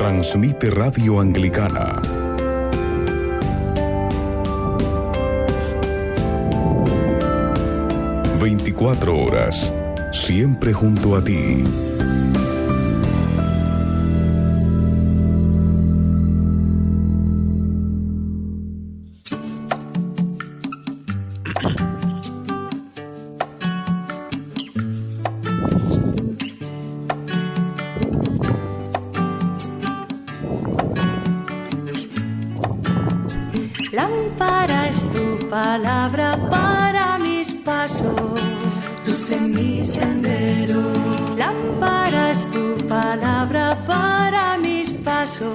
Transmite Radio Anglicana. ...24 horas... siempre junto a ti. Lámpara es tu palabra para mis pasos, luz en mi sendero. Lámpara es tu palabra para mis pasos,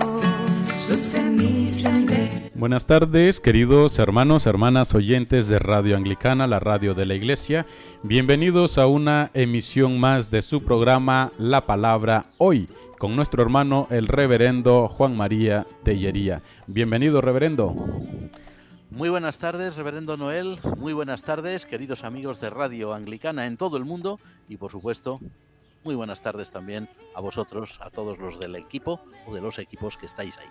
luz en mi sendero. Buenas tardes, queridos hermanos, hermanas, oyentes de Radio Anglicana, la radio de la Iglesia. Bienvenidos a una emisión más de su programa La Palabra Hoy, con nuestro hermano el reverendo Juan María Tellería. Bienvenido, reverendo. Muy buenas tardes, reverendo Noel. Muy buenas tardes, queridos amigos de Radio Anglicana en todo el mundo. Y por supuesto, muy buenas tardes también a vosotros, a todos los del equipo o de los equipos que estáis ahí.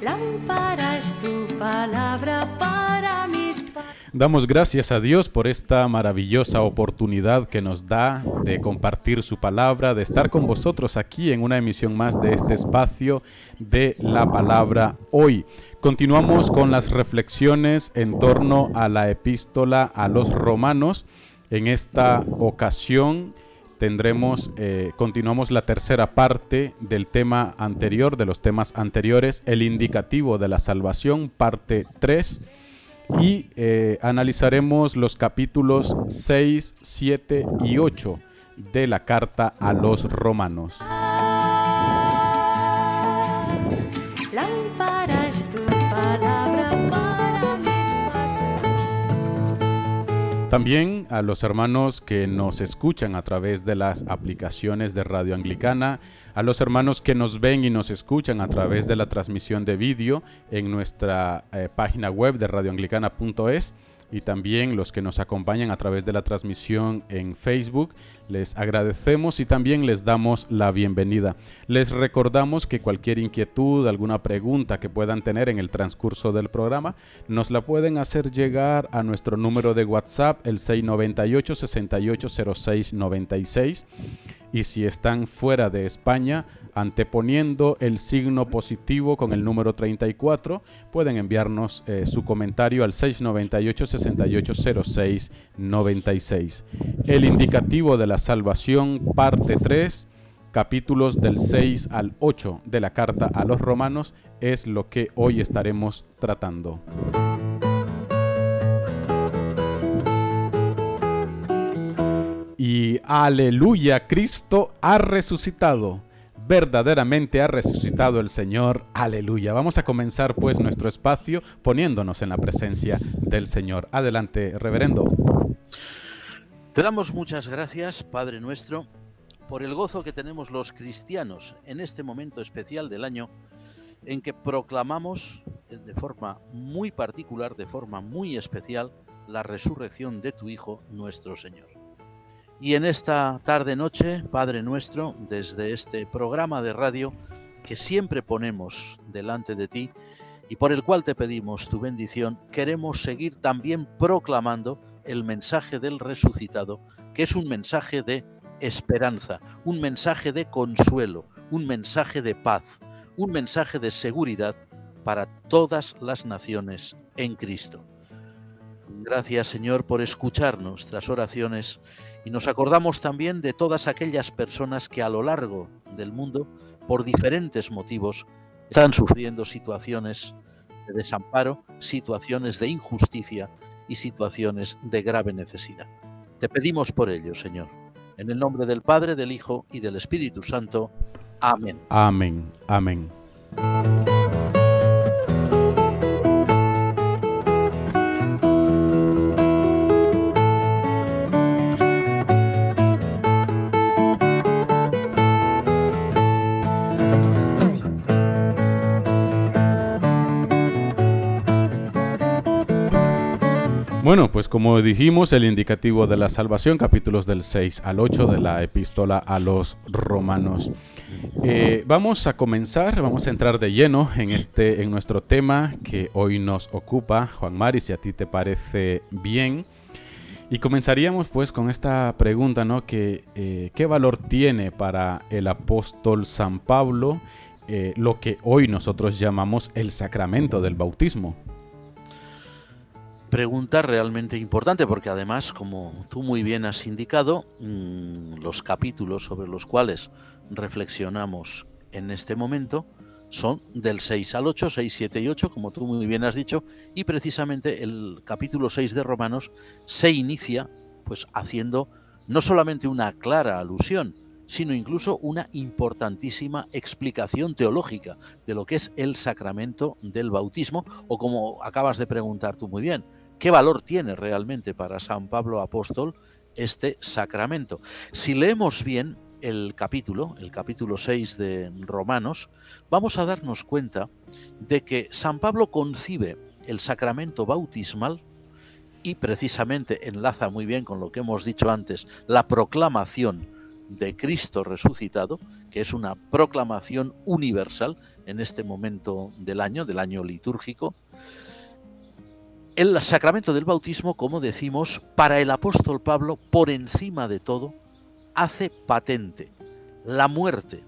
Lámpara es tu palabra para mis pasos. Damos gracias a Dios por esta maravillosa oportunidad que nos da de compartir su palabra, de estar con vosotros aquí en una emisión más de este espacio de La Palabra Hoy. Continuamos con las reflexiones en torno a la epístola a los romanos. En esta ocasión continuamos la tercera parte del tema anterior, de los temas anteriores, el indicativo de la salvación, parte 3, y analizaremos los capítulos 6, 7 y 8 de la carta a los romanos. Lámpara es tu palabra para mis pasos. También a los hermanos que nos escuchan a través de las aplicaciones de Radio Anglicana, a los hermanos que nos ven y nos escuchan a través de la transmisión de vídeo en nuestra página web de radioanglicana.es, y también los que nos acompañan a través de la transmisión en Facebook. Les agradecemos y también les damos la bienvenida. Les recordamos que cualquier inquietud, alguna pregunta que puedan tener en el transcurso del programa, nos la pueden hacer llegar a nuestro número de WhatsApp, el 698-680696. Y si están fuera de España, anteponiendo el signo positivo con el número 34, pueden enviarnos su comentario al 698-680696. El indicativo de la salvación, parte 3, capítulos del 6 al 8 de la carta a los romanos, es lo que hoy estaremos tratando. Y aleluya, Cristo ha resucitado. Verdaderamente ha resucitado el Señor. Aleluya. Vamos a comenzar pues nuestro espacio poniéndonos en la presencia del Señor. Adelante, reverendo. Te damos muchas gracias, Padre nuestro, por el gozo que tenemos los cristianos en este momento especial del año en que proclamamos de forma muy particular, de forma muy especial, la resurrección de tu Hijo, nuestro Señor. Y en esta tarde-noche, Padre nuestro, desde este programa de radio que siempre ponemos delante de ti y por el cual te pedimos tu bendición, queremos seguir también proclamando el mensaje del resucitado, que es un mensaje de esperanza, un mensaje de consuelo, un mensaje de paz, un mensaje de seguridad para todas las naciones en Cristo. Gracias, Señor, por escuchar nuestras oraciones, y nos acordamos también de todas aquellas personas que a lo largo del mundo, por diferentes motivos, están sufriendo situaciones de desamparo, situaciones de injusticia y situaciones de grave necesidad. Te pedimos por ello, Señor, en el nombre del Padre, del Hijo y del Espíritu Santo. Amén. Amén. Amén. Bueno, pues como dijimos, el indicativo de la salvación, capítulos del 6 al 8 de la epístola a los romanos. Vamos a comenzar, vamos a entrar de lleno en nuestro tema que hoy nos ocupa, Juan Mari, si a ti te parece bien. Y comenzaríamos pues con esta pregunta, ¿no? ¿Qué valor tiene para el apóstol San Pablo lo que hoy nosotros llamamos el sacramento del bautismo? Pregunta realmente importante porque además, como tú muy bien has indicado, los capítulos sobre los cuales reflexionamos en este momento son del 6 al 8, 6, 7 y 8, como tú muy bien has dicho, y precisamente el capítulo 6 de Romanos se inicia pues haciendo no solamente una clara alusión, sino incluso una importantísima explicación teológica de lo que es el sacramento del bautismo, o como acabas de preguntar tú muy bien, ¿qué valor tiene realmente para San Pablo Apóstol este sacramento? Si leemos bien el capítulo 6 de Romanos, vamos a darnos cuenta de que San Pablo concibe el sacramento bautismal y precisamente enlaza muy bien con lo que hemos dicho antes, la proclamación de Cristo resucitado, que es una proclamación universal en este momento del año litúrgico. El sacramento del bautismo, como decimos, para el apóstol Pablo, por encima de todo, hace patente la muerte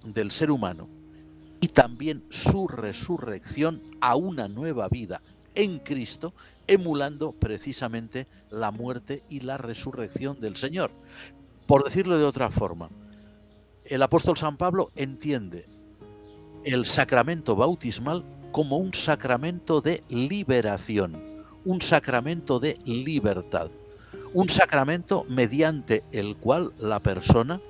del ser humano y también su resurrección a una nueva vida en Cristo, emulando precisamente la muerte y la resurrección del Señor. Por decirlo de otra forma, el apóstol San Pablo entiende el sacramento bautismal como un sacramento de liberación, un sacramento de libertad, un sacramento mediante el cual la persona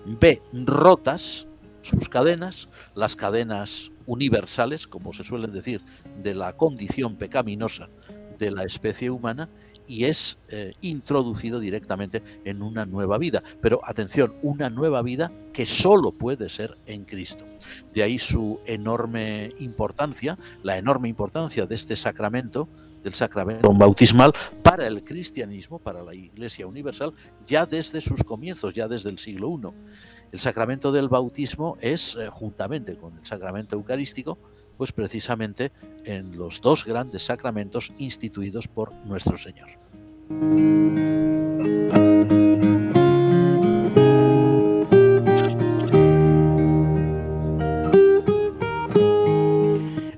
ve rotas sus cadenas, las cadenas universales, como se suele decir, de la condición pecaminosa de la especie humana, y es introducido directamente en una nueva vida. Pero atención, una nueva vida que solo puede ser en Cristo. De ahí su enorme importancia, la enorme importancia de este sacramento, del sacramento bautismal para el cristianismo, para la Iglesia Universal, ya desde sus comienzos, ya desde el siglo I. El sacramento del bautismo es, juntamente con el sacramento eucarístico, pues precisamente en los dos grandes sacramentos instituidos por nuestro Señor.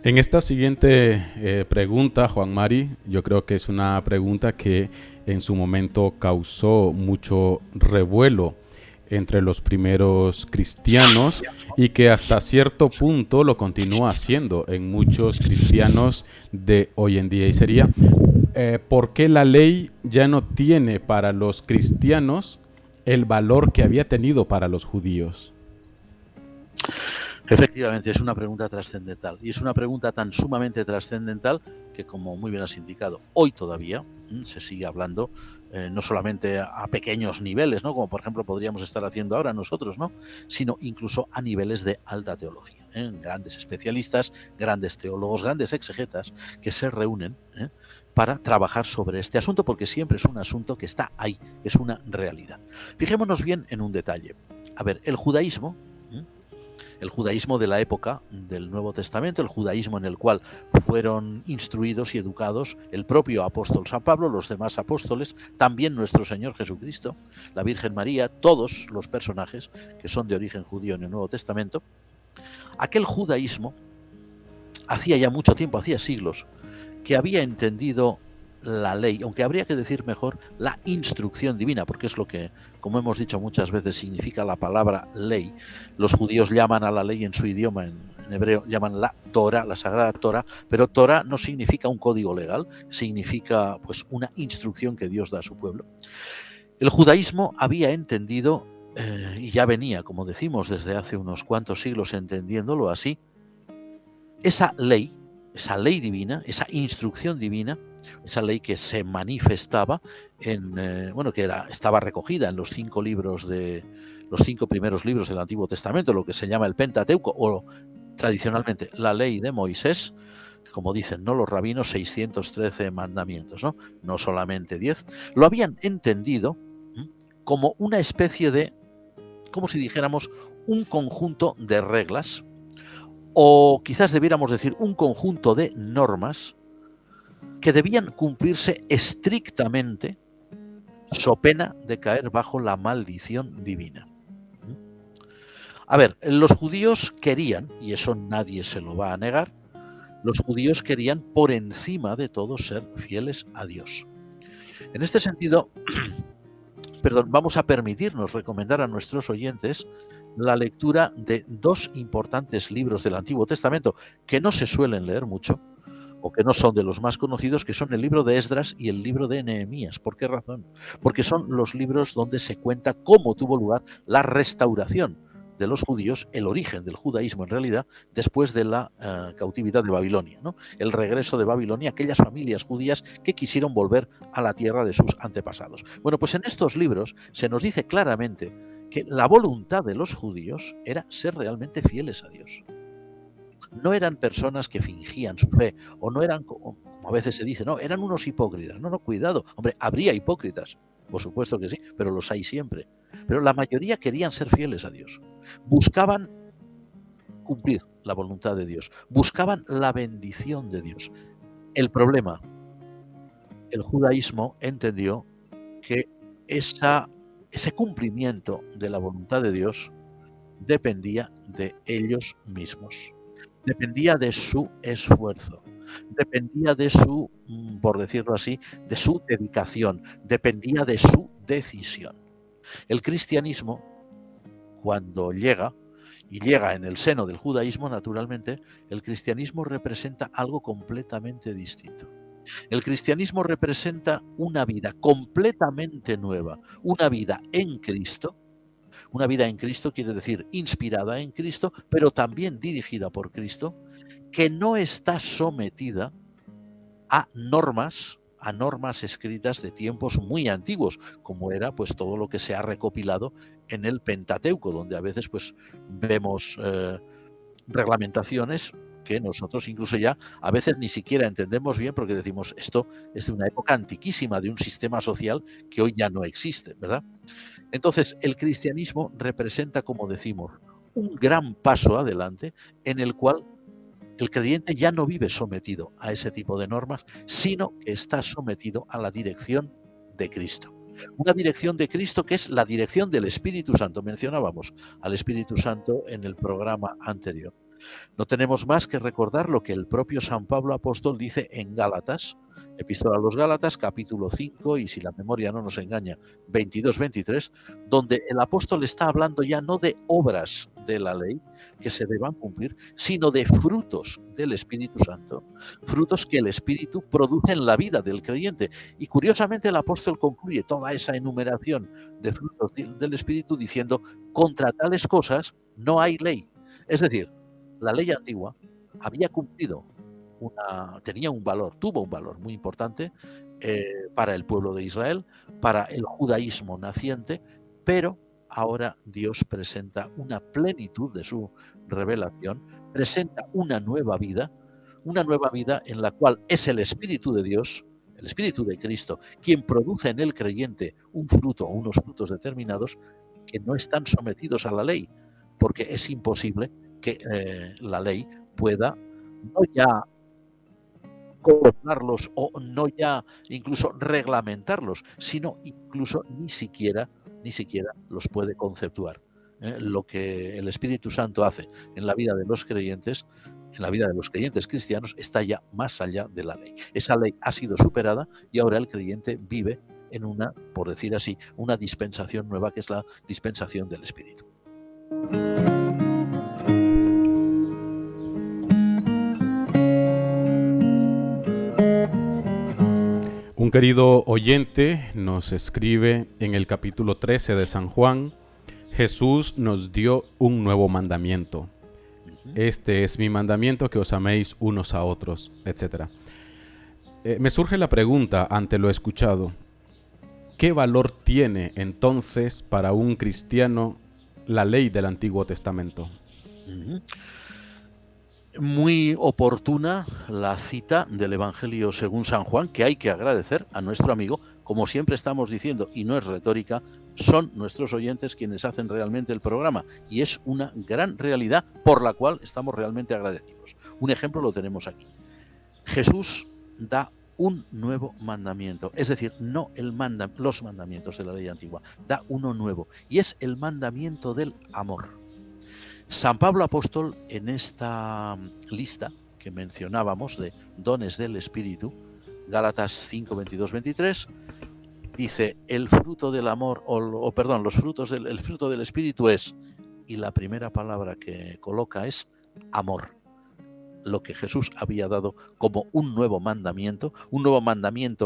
En esta siguiente pregunta, Juan Mari, yo creo que es una pregunta que en su momento causó mucho revuelo entre los primeros cristianos y que hasta cierto punto lo continúa haciendo en muchos cristianos de hoy en día. Y sería, ¿por qué la ley ya no tiene para los cristianos el valor que había tenido para los judíos? Efectivamente, es una pregunta trascendental, y es una pregunta tan sumamente trascendental que, como muy bien has indicado, hoy todavía se sigue hablando, no solamente a pequeños niveles, ¿no?, como por ejemplo podríamos estar haciendo ahora nosotros, ¿no?, sino incluso a niveles de alta teología, grandes especialistas, grandes teólogos, grandes exegetas que se reúnen para trabajar sobre este asunto, porque siempre es un asunto que está ahí, es una realidad. Fijémonos bien en un detalle. A ver, el judaísmo de la época del Nuevo Testamento, el judaísmo en el cual fueron instruidos y educados el propio apóstol San Pablo, los demás apóstoles, también nuestro Señor Jesucristo, la Virgen María, todos los personajes que son de origen judío en el Nuevo Testamento. Aquel judaísmo hacía ya mucho tiempo, hacía siglos, que había entendido la ley, aunque habría que decir mejor la instrucción divina, porque es lo que, como hemos dicho muchas veces, significa la palabra ley. Los judíos llaman a la ley en su idioma, en hebreo llaman la Torah, la Sagrada Torah, pero Torah no significa un código legal, significa pues una instrucción que Dios da a su pueblo. El judaísmo había entendido, y ya venía, como decimos, desde hace unos cuantos siglos entendiéndolo así, esa ley divina, esa instrucción divina, esa ley que se manifestaba estaba recogida en los 5 primeros libros del Antiguo Testamento, lo que se llama el Pentateuco, o tradicionalmente la ley de Moisés, como dicen, ¿no?, los rabinos, 613 mandamientos, no solamente 10, lo habían entendido como una especie de como si dijéramos un conjunto de reglas, o quizás debiéramos decir un conjunto de normas que debían cumplirse estrictamente so pena de caer bajo la maldición divina. A ver, los judíos querían, y eso nadie se lo va a negar, los judíos querían por encima de todo ser fieles a Dios. En este sentido, vamos a permitirnos recomendar a nuestros oyentes la lectura de dos importantes libros del Antiguo Testamento que no se suelen leer mucho, o que no son de los más conocidos, que son el libro de Esdras y el libro de Nehemías. ¿Por qué razón? Porque son los libros donde se cuenta cómo tuvo lugar la restauración de los judíos, el origen del judaísmo en realidad, después de la cautividad de Babilonia, ¿no? El regreso de Babilonia, aquellas familias judías que quisieron volver a la tierra de sus antepasados. Bueno, pues en estos libros se nos dice claramente que la voluntad de los judíos era ser realmente fieles a Dios. No eran personas que fingían su fe, o no eran, como a veces se dice, no, eran unos hipócritas. No, cuidado. Hombre, habría hipócritas, por supuesto que sí, pero los hay siempre. Pero la mayoría querían ser fieles a Dios. Buscaban cumplir la voluntad de Dios. Buscaban la bendición de Dios. El problema, el judaísmo entendió que ese cumplimiento de la voluntad de Dios dependía de ellos mismos. Dependía de su esfuerzo, dependía de su, por decirlo así, de su dedicación, dependía de su decisión. El cristianismo, cuando llega, y llega en el seno del judaísmo, naturalmente, el cristianismo representa algo completamente distinto. El cristianismo representa una vida completamente nueva, una vida en Cristo. Una vida en Cristo quiere decir inspirada en Cristo, pero también dirigida por Cristo, que no está sometida a normas escritas de tiempos muy antiguos, como era pues todo lo que se ha recopilado en el Pentateuco, donde a veces pues vemos reglamentaciones que nosotros incluso ya a veces ni siquiera entendemos bien, porque decimos esto es de una época antiquísima, de un sistema social que hoy ya no existe, ¿verdad? Entonces, el cristianismo representa, como decimos, un gran paso adelante en el cual el creyente ya no vive sometido a ese tipo de normas, sino que está sometido a la dirección de Cristo. Una dirección de Cristo que es la dirección del Espíritu Santo. Mencionábamos al Espíritu Santo en el programa anterior. No tenemos más que recordar lo que el propio San Pablo Apóstol dice en Gálatas, Epístola a los Gálatas, capítulo 5, y si la memoria no nos engaña, 22-23, donde el apóstol está hablando ya no de obras de la ley que se deban cumplir, sino de frutos del Espíritu Santo, frutos que el Espíritu produce en la vida del creyente. Y curiosamente el apóstol concluye toda esa enumeración de frutos del Espíritu diciendo, contra tales cosas no hay ley. Es decir, la ley antigua había cumplido tenía un valor, tuvo un valor muy importante para el pueblo de Israel, para el judaísmo naciente, pero ahora Dios presenta una plenitud de su revelación, presenta una nueva vida en la cual es el Espíritu de Dios, el Espíritu de Cristo, quien produce en el creyente un fruto o unos frutos determinados que no están sometidos a la ley, porque es imposible que la ley pueda no ya gobernarlos o no ya incluso reglamentarlos, sino incluso ni siquiera los puede conceptuar. Lo que el Espíritu Santo hace en la vida de los creyentes, en la vida de los creyentes cristianos, está ya más allá de la ley. Esa ley ha sido superada y ahora el creyente vive en una, por decir así, una dispensación nueva, que es la dispensación del Espíritu. Un querido oyente nos escribe en el capítulo 13 de San Juan: Jesús nos dio un nuevo mandamiento. Este es mi mandamiento, que os améis unos a otros, etc. Me surge la pregunta ante lo escuchado: ¿qué valor tiene entonces para un cristiano la ley del Antiguo Testamento? Muy oportuna la cita del Evangelio según San Juan, que hay que agradecer a nuestro amigo, como siempre estamos diciendo, y no es retórica, son nuestros oyentes quienes hacen realmente el programa, y es una gran realidad por la cual estamos realmente agradecidos. Un ejemplo lo tenemos aquí. Jesús da un nuevo mandamiento, es decir, no los mandamientos de la ley antigua, da uno nuevo, y es el mandamiento del amor. San Pablo Apóstol, en esta lista que mencionábamos de dones del Espíritu, Gálatas 5, 22, 23, dice, el fruto del amor, el fruto del Espíritu es, y la primera palabra que coloca es amor. Lo que Jesús había dado como un nuevo mandamiento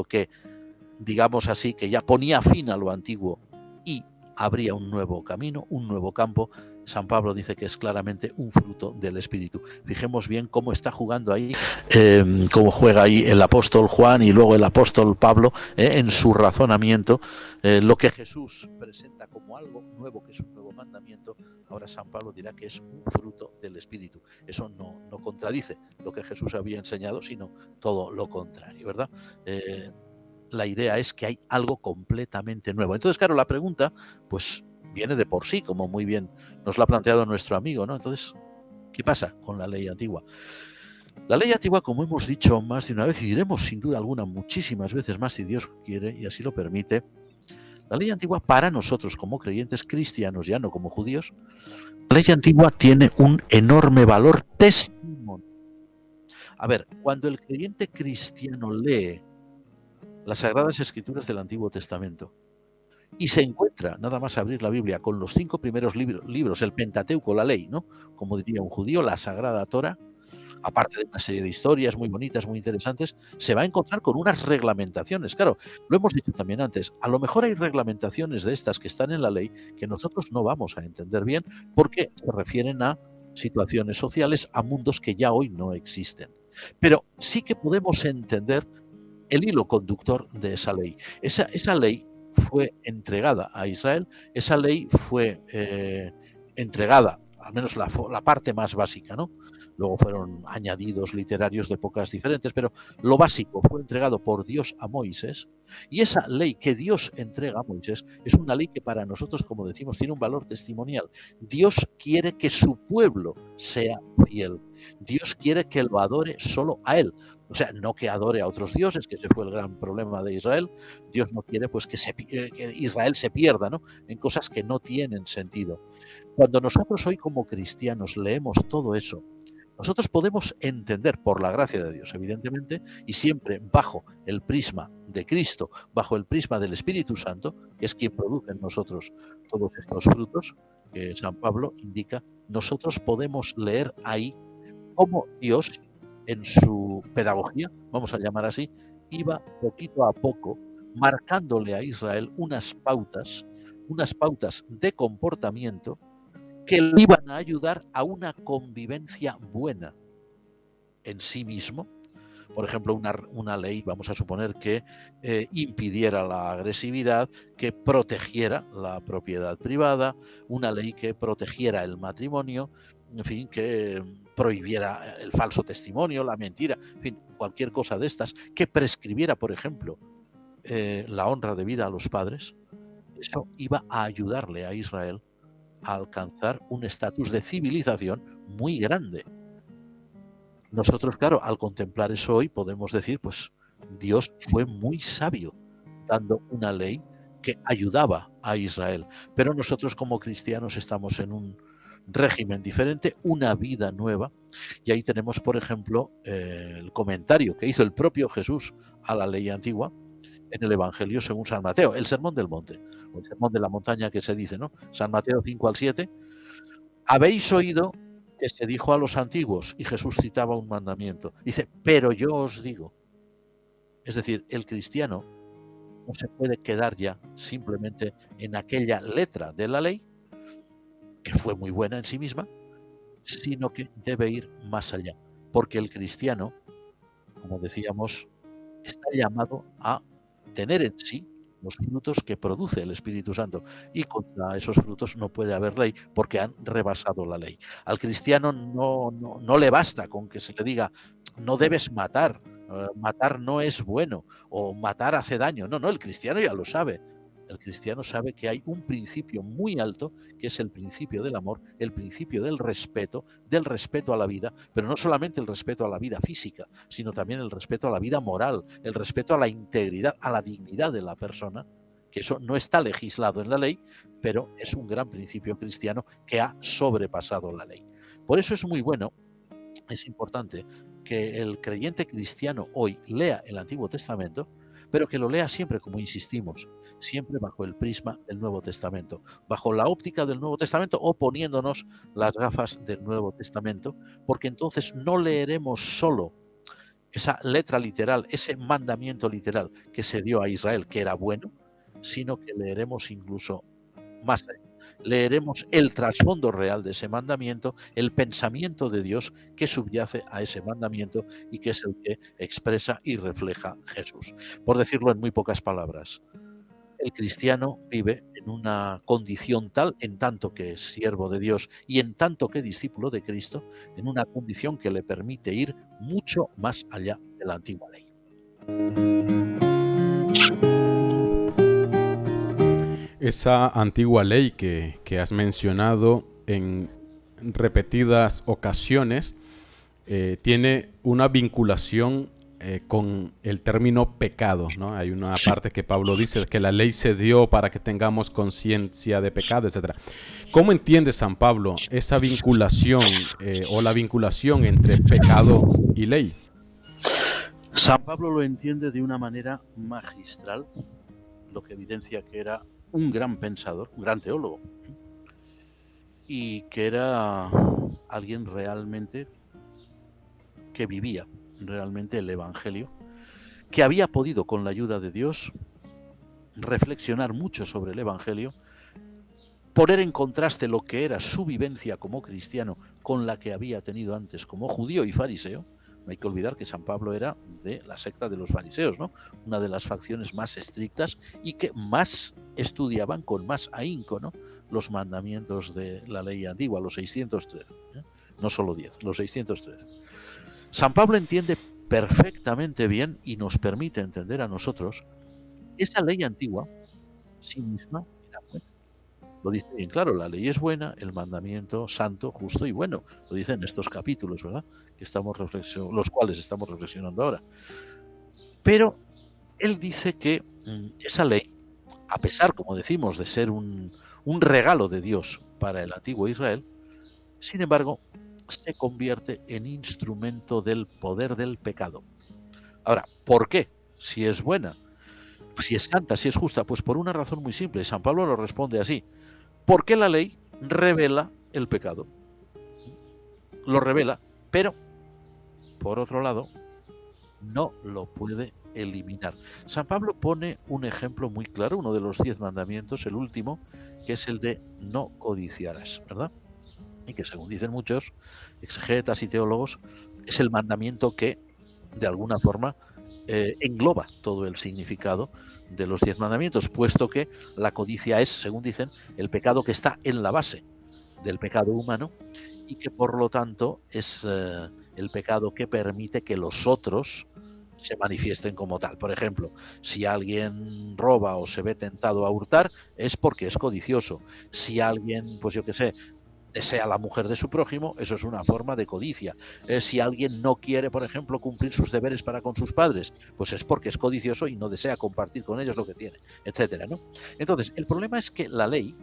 que, digamos así, que ya ponía fin a lo antiguo y abría un nuevo camino, un nuevo campo. San Pablo dice que es claramente un fruto del Espíritu. Fijemos bien cómo está jugando ahí, cómo juega ahí el apóstol Juan y luego el apóstol Pablo en su razonamiento. Lo que Jesús presenta como algo nuevo, que es un nuevo mandamiento, ahora San Pablo dirá que es un fruto del Espíritu. Eso no contradice lo que Jesús había enseñado, sino todo lo contrario, ¿verdad? La idea es que hay algo completamente nuevo. Entonces, claro, la pregunta, pues, viene de por sí, como muy bien nos lo ha planteado nuestro amigo, ¿no? Entonces, ¿qué pasa con la ley antigua? La ley antigua, como hemos dicho más de una vez, y diremos sin duda alguna muchísimas veces más si Dios quiere y así lo permite, la ley antigua para nosotros como creyentes cristianos, ya no como judíos, la ley antigua tiene un enorme valor testimonio. A ver, cuando el creyente cristiano lee las Sagradas Escrituras del Antiguo Testamento y se encuentra, nada más abrir la Biblia, con los 5 primeros libros, el Pentateuco, la ley, ¿no? Como diría un judío, la Sagrada Torá, aparte de una serie de historias muy bonitas, muy interesantes, se va a encontrar con unas reglamentaciones. Claro, lo hemos dicho también antes, a lo mejor hay reglamentaciones de estas que están en la ley que nosotros no vamos a entender bien porque se refieren a situaciones sociales, a mundos que ya hoy no existen. Pero sí que podemos entender el hilo conductor de esa ley. Esa ley fue entregada a Israel, esa ley fue entregada, al menos la parte más básica, ¿no? Luego fueron añadidos literarios de épocas diferentes, pero lo básico fue entregado por Dios a Moisés, y esa ley que Dios entrega a Moisés es una ley que para nosotros, como decimos, tiene un valor testimonial. Dios quiere que su pueblo sea fiel. Dios quiere que lo adore solo a Él. O sea, no que adore a otros dioses, que ese fue el gran problema de Israel. Dios no quiere pues que Israel se pierda, ¿no?, en cosas que no tienen sentido. Cuando nosotros hoy como cristianos leemos todo eso, nosotros podemos entender, por la gracia de Dios, evidentemente, y siempre bajo el prisma de Cristo, bajo el prisma del Espíritu Santo, que es quien produce en nosotros todos estos frutos, que San Pablo indica, nosotros podemos leer ahí cómo Dios, en su pedagogía, vamos a llamar así, iba poquito a poco marcándole a Israel unas pautas de comportamiento que le iban a ayudar a una convivencia buena en sí mismo. Por ejemplo, una ley, vamos a suponer, que impidiera la agresividad, que protegiera la propiedad privada, una ley que protegiera el matrimonio, en fin, que prohibiera el falso testimonio, la mentira, en fin, cualquier cosa de estas, que prescribiera, por ejemplo, la honra debida a los padres. Eso iba a ayudarle a Israel a alcanzar un estatus de civilización muy grande. Nosotros, claro, al contemplar eso hoy podemos decir, pues Dios fue muy sabio dando una ley que ayudaba a Israel. Pero nosotros como cristianos estamos en un régimen diferente, una vida nueva, y ahí tenemos, por ejemplo, el comentario que hizo el propio Jesús a la ley antigua en el Evangelio según San Mateo, el Sermón del Monte, o el Sermón de la Montaña que se dice, ¿no? San Mateo 5 al 7, habéis oído que se dijo a los antiguos, y Jesús citaba un mandamiento, dice, pero yo os digo, es decir, el cristiano no se puede quedar ya simplemente en aquella letra de la ley, que fue muy buena en sí misma, sino que debe ir más allá, porque el cristiano, como decíamos, está llamado a tener en sí los frutos que produce el Espíritu Santo, y contra esos frutos no puede haber ley porque han rebasado la ley. Al cristiano no le basta con que se le diga no debes matar, matar no es bueno o matar hace daño. No, el cristiano ya lo sabe. El cristiano sabe que hay un principio muy alto, que es el principio del amor, el principio del respeto a la vida, pero no solamente el respeto a la vida física, sino también el respeto a la vida moral, el respeto a la integridad, a la dignidad de la persona, que eso no está legislado en la ley, pero es un gran principio cristiano que ha sobrepasado la ley. Por eso es muy bueno, es importante que el creyente cristiano hoy lea el Antiguo Testamento, pero que lo lea siempre, como insistimos, siempre bajo el prisma del Nuevo Testamento, bajo la óptica del Nuevo Testamento o poniéndonos las gafas del Nuevo Testamento, porque entonces no leeremos solo esa letra literal, ese mandamiento literal que se dio a Israel, que era bueno, sino que leeremos incluso más allá. Leeremos el trasfondo real de ese mandamiento, el pensamiento de Dios que subyace a ese mandamiento y que es el que expresa y refleja Jesús. Por decirlo en muy pocas palabras, el cristiano vive en una condición tal, en tanto que es siervo de Dios y en tanto que discípulo de Cristo, en una condición que le permite ir mucho más allá de la antigua ley. Esa antigua ley que has mencionado en repetidas ocasiones tiene una vinculación con el término pecado, ¿no? Hay una parte que Pablo dice que la ley se dio para que tengamos conciencia de pecado, etc. ¿Cómo entiende San Pablo esa vinculación o la vinculación entre pecado y ley? San Pablo lo entiende de una manera magistral, lo que evidencia que era un gran pensador, un gran teólogo, y que era alguien realmente que vivía realmente el Evangelio, que había podido, con la ayuda de Dios, reflexionar mucho sobre el Evangelio, poner en contraste lo que era su vivencia como cristiano con la que había tenido antes como judío y fariseo. No hay que olvidar que San Pablo era de la secta de los fariseos, ¿no? Una de las facciones más estrictas y que más estudiaban con más ahínco, ¿no?, los mandamientos de la ley antigua, los 613, ¿eh? No solo 10, los 613. San Pablo entiende perfectamente bien y nos permite entender a nosotros esa ley antigua, sí misma, era buena. Lo dice bien claro, la ley es buena, el mandamiento santo, justo y bueno. Lo dice en estos capítulos, ¿verdad?, que estamos los cuales estamos reflexionando ahora. Pero él dice que esa ley, a pesar, como decimos, de ser un regalo de Dios para el antiguo Israel, sin embargo, se convierte en instrumento del poder del pecado. Ahora, ¿por qué? Si es buena, si es santa, si es justa, pues por una razón muy simple. San Pablo lo responde así: porque la ley revela el pecado. Lo revela, pero por otro lado, no lo puede eliminar. San Pablo pone un ejemplo muy claro, uno de los 10 mandamientos, el último, que es el de no codiciarás, ¿verdad? Y que, según dicen muchos exegetas y teólogos, es el mandamiento que, de alguna forma, engloba todo el significado de los 10 mandamientos, puesto que la codicia es, según dicen, el pecado que está en la base del pecado humano y que, por lo tanto, es el pecado que permite que los otros se manifiesten como tal. Por ejemplo, si alguien roba o se ve tentado a hurtar, es porque es codicioso. Si alguien, pues yo qué sé, desea la mujer de su prójimo, eso es una forma de codicia. Si alguien no quiere, por ejemplo, cumplir sus deberes para con sus padres, pues es porque es codicioso y no desea compartir con ellos lo que tiene, etcétera, ¿no? Entonces, el problema es que la ley,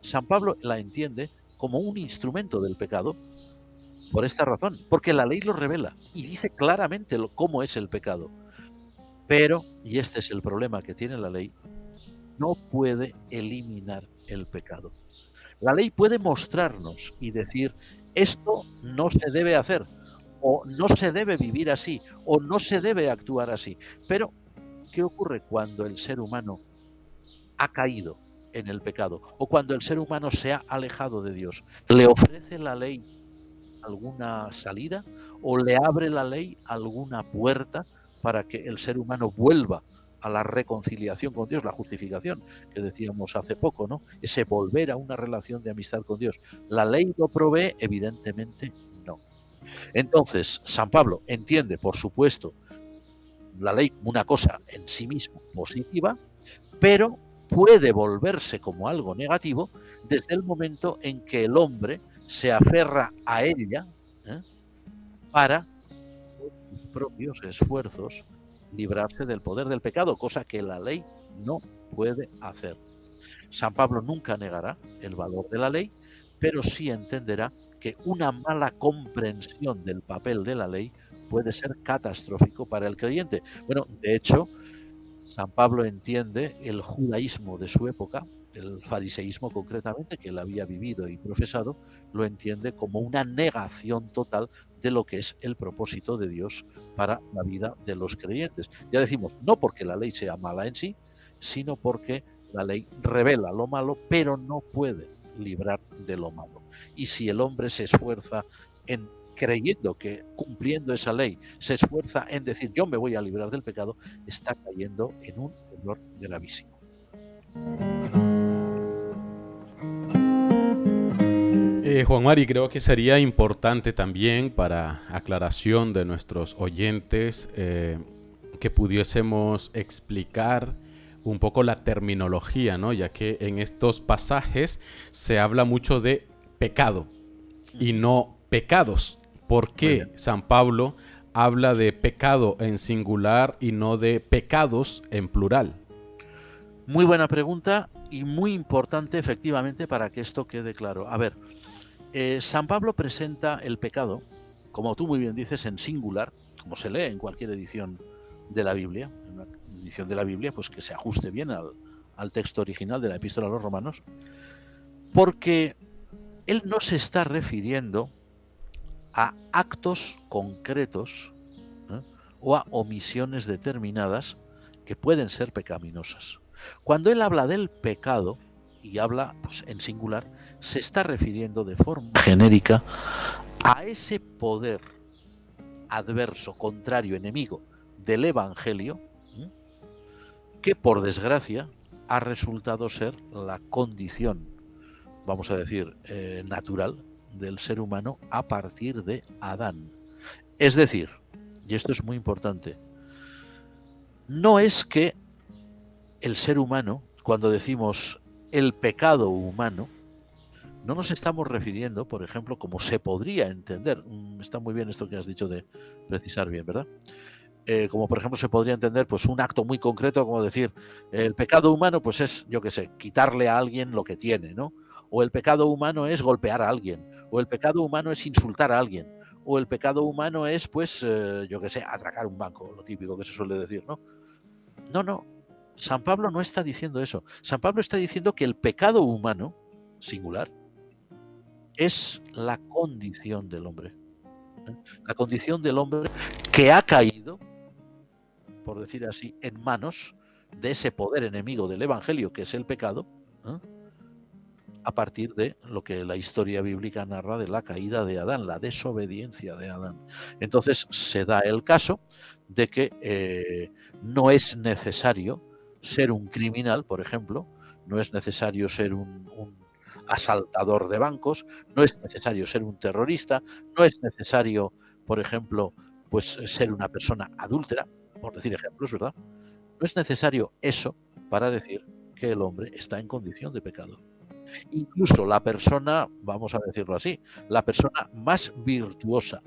San Pablo la entiende como un instrumento del pecado por esta razón, porque la ley lo revela y dice claramente cómo es el pecado. Pero, y este es el problema que tiene la ley, no puede eliminar el pecado. La ley puede mostrarnos y decir: esto no se debe hacer, o no se debe vivir así, o no se debe actuar así. Pero, ¿qué ocurre cuando el ser humano ha caído en el pecado? O cuando el ser humano se ha alejado de Dios. ¿Le ofrece la ley alguna salida? ¿O le abre la ley alguna puerta para que el ser humano vuelva a la reconciliación con Dios, la justificación que decíamos hace poco, ¿no? Ese volver a una relación de amistad con Dios? ¿La ley lo provee? Evidentemente no. Entonces, San Pablo entiende, por supuesto, la ley como una cosa en sí misma positiva, pero puede volverse como algo negativo desde el momento en que el hombre se aferra a ella, ¿eh?, para, por sus propios esfuerzos, librarse del poder del pecado, cosa que la ley no puede hacer. San Pablo nunca negará el valor de la ley, pero sí entenderá que una mala comprensión del papel de la ley puede ser catastrófico para el creyente. Bueno, de hecho, San Pablo entiende el judaísmo de su época, el fariseísmo concretamente, que él había vivido y profesado, lo entiende como una negación total de lo que es el propósito de Dios para la vida de los creyentes. Ya decimos, no porque la ley sea mala en sí, sino porque la ley revela lo malo, pero no puede librar de lo malo. Y si el hombre se esfuerza en, creyendo que cumpliendo esa ley, se esfuerza en decir yo me voy a librar del pecado, está cayendo en un error gravísimo. Juan Mari, creo que sería importante también para aclaración de nuestros oyentes que pudiésemos explicar un poco la terminología, ¿no? Ya que en estos pasajes se habla mucho de pecado y no pecados. ¿Por qué San Pablo habla de pecado en singular y no de pecados en plural? Muy buena pregunta y muy importante efectivamente para que esto quede claro. A ver, San Pablo presenta el pecado, como tú muy bien dices, en singular, como se lee en cualquier edición de la Biblia, en una edición de la Biblia pues que se ajuste bien al texto original de la Epístola a los Romanos, porque él no se está refiriendo a actos concretos, ¿eh?, o a omisiones determinadas que pueden ser pecaminosas. Cuando él habla del pecado y habla pues, en singular, se está refiriendo de forma genérica a ese poder adverso, contrario, enemigo del Evangelio, ¿eh?, que por desgracia ha resultado ser la condición, vamos a decir, natural del ser humano a partir de Adán. Es decir, y esto es muy importante, no es que el ser humano, cuando decimos el pecado humano, no nos estamos refiriendo, por ejemplo, como se podría entender, está muy bien esto que has dicho de precisar bien, ¿verdad? Como por ejemplo se podría entender pues un acto muy concreto, como decir, el pecado humano pues es, yo qué sé, quitarle a alguien lo que tiene, ¿no? O el pecado humano es golpear a alguien, o el pecado humano es insultar a alguien, o el pecado humano es pues, yo qué sé, atracar un banco, lo típico que se suele decir, ¿no? No, San Pablo no está diciendo eso. San Pablo está diciendo que el pecado humano, singular, es la condición del hombre. La condición del hombre que ha caído, por decir así, en manos de ese poder enemigo del Evangelio, que es el pecado, ¿eh?, a partir de lo que la historia bíblica narra de la caída de Adán, la desobediencia de Adán. Entonces se da el caso de que no es necesario ser un criminal, por ejemplo, no es necesario ser un asaltador de bancos, no es necesario ser un terrorista, no es necesario, por ejemplo, pues ser una persona adúltera, por decir ejemplos, ¿verdad? No es necesario eso para decir que el hombre está en condición de pecado. Incluso la persona, vamos a decirlo así, la persona más virtuosa,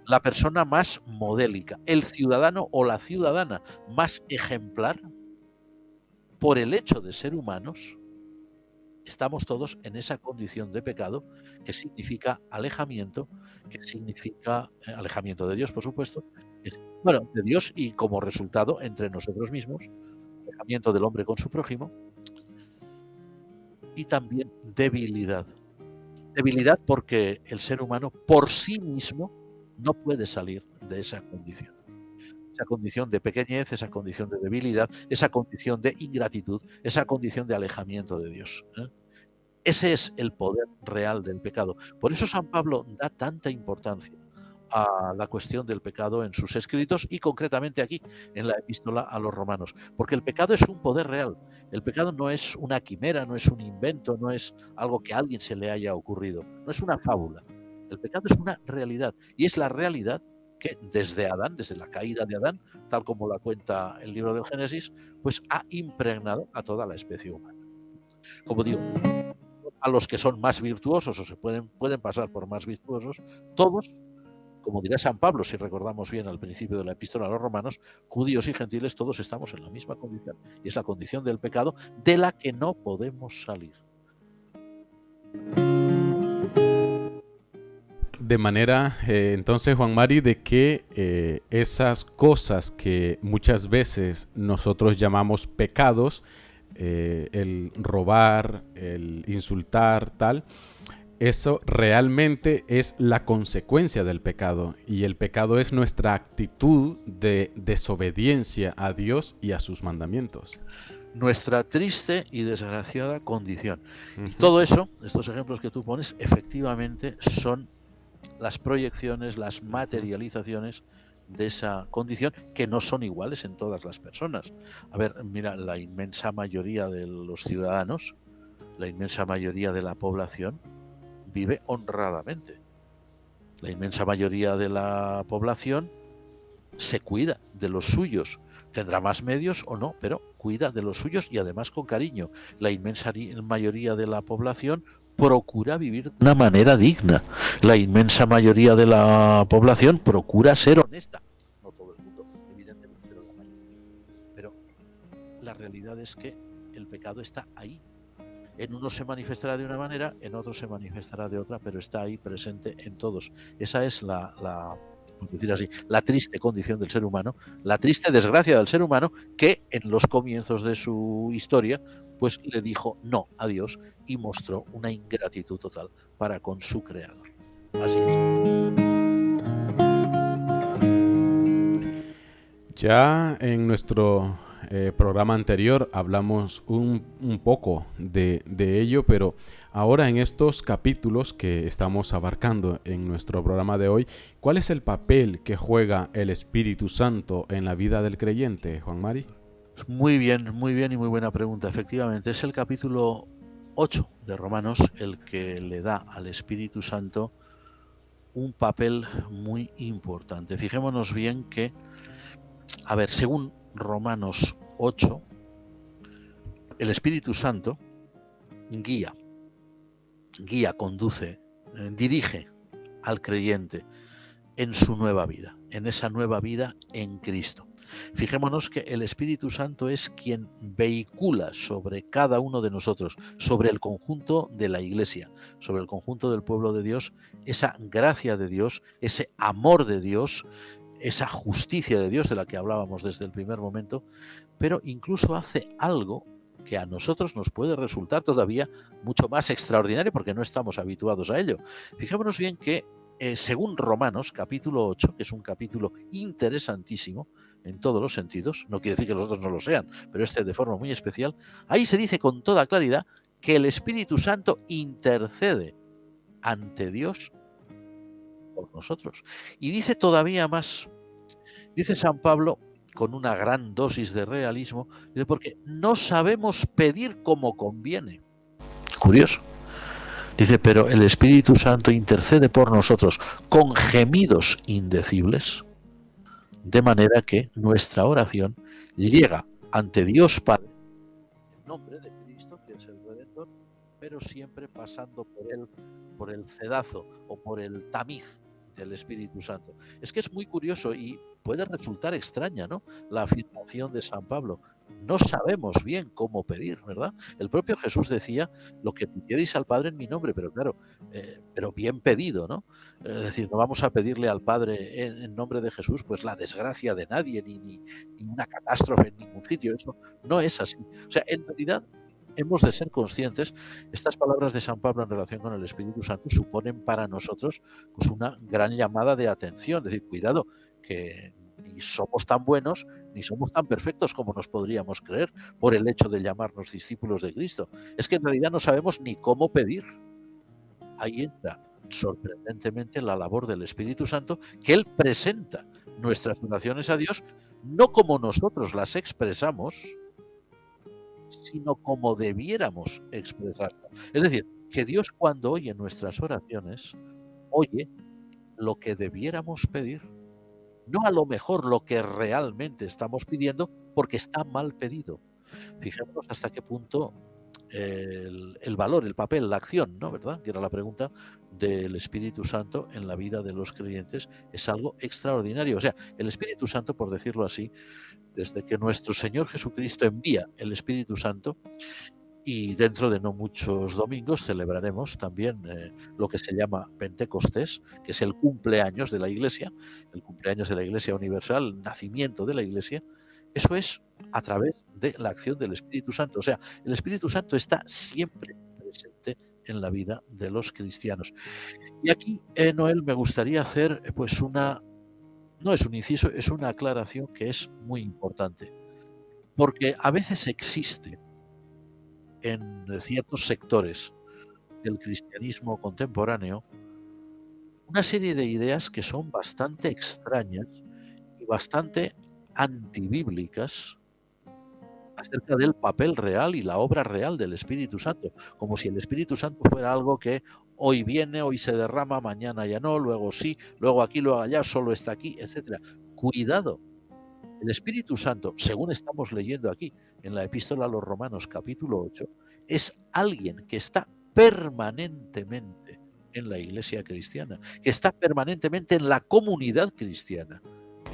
la persona más modélica, el ciudadano o la ciudadana más ejemplar, por el hecho de ser humanos, estamos todos en esa condición de pecado que significa alejamiento, que significa alejamiento de Dios, por supuesto, bueno, de Dios y como resultado entre nosotros mismos, alejamiento del hombre con su prójimo, y también debilidad. Debilidad porque el ser humano por sí mismo no puede salir de esa condición. Esa condición de pequeñez, esa condición de debilidad, esa condición de ingratitud, esa condición de alejamiento de Dios, ¿eh? Ese es el poder real del pecado. Por eso San Pablo da tanta importancia a la cuestión del pecado en sus escritos y concretamente aquí en la epístola a los romanos, porque el pecado es un poder real. El pecado no es una quimera, no es un invento, no es algo que a alguien se le haya ocurrido, no es una fábula. El pecado es una realidad y es la realidad que desde Adán, desde la caída de Adán, tal como la cuenta el libro del Génesis, pues ha impregnado a toda la especie humana. Como digo, a los que son más virtuosos o pueden pasar por más virtuosos, todos, como dirá San Pablo, si recordamos bien al principio de la epístola a los romanos, judíos y gentiles, todos estamos en la misma condición, y es la condición del pecado de la que no podemos salir. De manera, entonces, Juan Mari, de que esas cosas que muchas veces nosotros llamamos pecados, el robar, el insultar, tal, eso realmente es la consecuencia del pecado, y el pecado es nuestra actitud de desobediencia a Dios y a sus mandamientos. Nuestra triste y desgraciada condición. Y todo eso, estos ejemplos que tú pones, efectivamente son las proyecciones, las materializaciones de esa condición, que no son iguales en todas las personas. A ver, mira, la inmensa mayoría de los ciudadanos, la inmensa mayoría de la población vive honradamente. La inmensa mayoría de la población se cuida de los suyos. Tendrá más medios o no, pero cuida de los suyos y además con cariño. La inmensa mayoría de la población procura vivir de una manera digna. La inmensa mayoría de la población procura ser honesta. No todo el mundo, evidentemente, pero la mayoría. Pero la realidad es que el pecado está ahí. En unos se manifestará de una manera, en otros se manifestará de otra, pero está ahí presente en todos. Esa es por decir así, la triste condición del ser humano, la triste desgracia del ser humano, que en los comienzos de su historia pues le dijo no a Dios y mostró una ingratitud total para con su creador. Así es. Ya en nuestro programa anterior hablamos un poco de ello, pero ahora en estos capítulos que estamos abarcando en nuestro programa de hoy, ¿cuál es el papel que juega el Espíritu Santo en la vida del creyente, Juan Mari? Muy bien y muy buena pregunta. Efectivamente, es el capítulo 8 de Romanos el que le da al Espíritu Santo un papel muy importante. Fijémonos bien que, a ver, según Romanos 8, el Espíritu Santo guía, conduce, dirige al creyente en su nueva vida, en esa nueva vida en Cristo. Fijémonos que el Espíritu Santo es quien vehicula sobre cada uno de nosotros, sobre el conjunto de la Iglesia, sobre el conjunto del pueblo de Dios, esa gracia de Dios, ese amor de Dios, esa justicia de Dios de la que hablábamos desde el primer momento, pero incluso hace algo que a nosotros nos puede resultar todavía mucho más extraordinario porque no estamos habituados a ello. Fijémonos bien que según Romanos capítulo 8, que es un capítulo interesantísimo en todos los sentidos, no quiere decir que los otros no lo sean, pero este de forma muy especial, ahí se dice con toda claridad que el Espíritu Santo intercede ante Dios por nosotros. Y dice todavía más, dice San Pablo con una gran dosis de realismo, porque no sabemos pedir como conviene. Curioso. Dice, pero el Espíritu Santo intercede por nosotros con gemidos indecibles, de manera que nuestra oración llega ante Dios Padre, en nombre de Cristo, que es el Redentor, pero siempre pasando por el cedazo o por el tamiz del Espíritu Santo. Es que es muy curioso y puede resultar extraña, ¿no?, la afirmación de San Pablo. No sabemos bien cómo pedir, ¿verdad? El propio Jesús decía, lo que pidierais al Padre en mi nombre, pero claro, pero bien pedido, ¿no? Es decir, no vamos a pedirle al Padre en nombre de Jesús pues la desgracia de nadie, ni una catástrofe en ningún sitio. Eso no es así. O sea, en realidad hemos de ser conscientes, estas palabras de San Pablo en relación con el Espíritu Santo suponen para nosotros pues una gran llamada de atención, es decir, cuidado, que ni somos tan buenos ni somos tan perfectos como nos podríamos creer por el hecho de llamarnos discípulos de Cristo. Es que en realidad no sabemos ni cómo pedir. Ahí entra sorprendentemente la labor del Espíritu Santo, que Él presenta nuestras oraciones a Dios no como nosotros las expresamos, sino como debiéramos expresarlas. Es decir, que Dios, cuando oye nuestras oraciones, oye lo que debiéramos pedir. no a lo mejor lo que realmente estamos pidiendo, porque está mal pedido. Fijémonos hasta qué punto el valor, el papel, la acción, ¿no? ¿Verdad? Que era la pregunta del Espíritu Santo en la vida de los creyentes, es algo extraordinario. O sea, el Espíritu Santo, por decirlo así, desde que nuestro Señor Jesucristo envía el Espíritu Santo, y dentro de no muchos domingos celebraremos también lo que se llama Pentecostés, que es el cumpleaños de la Iglesia, el cumpleaños de la Iglesia Universal, el nacimiento de la Iglesia. Eso es a través de la acción del Espíritu Santo. O sea, el Espíritu Santo está siempre presente en la vida de los cristianos. Y aquí, Noel, me gustaría hacer pues no es un inciso, es una aclaración que es muy importante. Porque a veces existe en ciertos sectores del cristianismo contemporáneo una serie de ideas que son bastante extrañas y bastante antibíblicas acerca del papel real y la obra real del Espíritu Santo, como si el Espíritu Santo fuera algo que hoy viene, hoy se derrama, mañana ya no, luego sí, luego aquí, luego allá, solo está aquí, etcétera. Cuidado. El Espíritu Santo, según estamos leyendo aquí en la Epístola a los Romanos capítulo 8, es alguien que está permanentemente en la iglesia cristiana, que está permanentemente en la comunidad cristiana.